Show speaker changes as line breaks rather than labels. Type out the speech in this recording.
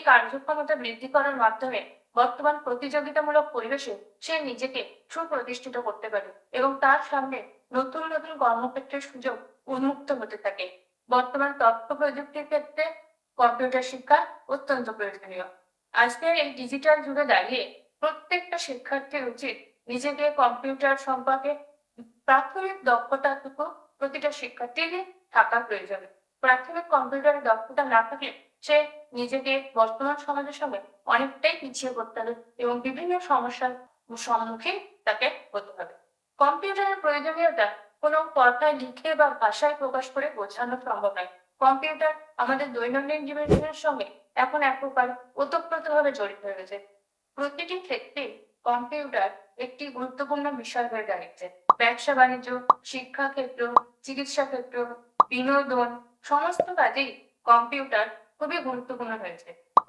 কার্যক্ষমতা বৃদ্ধি করার মাধ্যমে বর্তমান প্রতিযোগিতামূলক পরিবেশে সে নিজেকে সুপ্রতিষ্ঠিত করতে পারে এবং তার সামনে নতুন নতুন কর্মক্ষেত্রের সুযোগ উন্মুক্ত হতে থাকে। বর্তমান তথ্য প্রযুক্তির ক্ষেত্রে কম্পিউটার শিক্ষা অত্যন্ত প্রয়োজনীয়। আজকের এই ডিজিটাল যুগে দাঁড়িয়ে প্রত্যেকটা শিক্ষার্থীর উচিত নিজেকে কম্পিউটার সম্পর্কে প্রাথমিক দক্ষতাটুকু প্রতিটা শিক্ষার্থীরই থাকা প্রয়োজন। প্রাথমিক কম্পিউটারের দক্ষতা না থাকলে সে নিজেকে বর্তমান সমাজের সঙ্গে অনেকটাই পিছিয়ে পড়তে হবে এবং বিভিন্ন সমস্যার সম্মুখীন তাকে হতে হবে। কম্পিউটারের প্রয়োজনীয়তা কোনো কথায় লিখে বা ভাষায় প্রকাশ করে বোঝানো সম্ভব নয়। কম্পিউটার আমাদের দৈনন্দিন জীবনের সঙ্গে এখন এক প্রকার ওতপ্রোতভাবে জড়িত হয়ে গেছে। প্রতিটি ক্ষেত্রে কম্পিউটার একটি গুরুত্বপূর্ণ বিষয় হয়ে দাঁড়িয়েছে। ব্যবসা বাণিজ্য, শিক্ষা ক্ষেত্র, চিকিৎসা ক্ষেত্র, বিনোদন, সমস্ত কাজেই কম্পিউটার খুবই গুরুত্বপূর্ণ হয়েছে।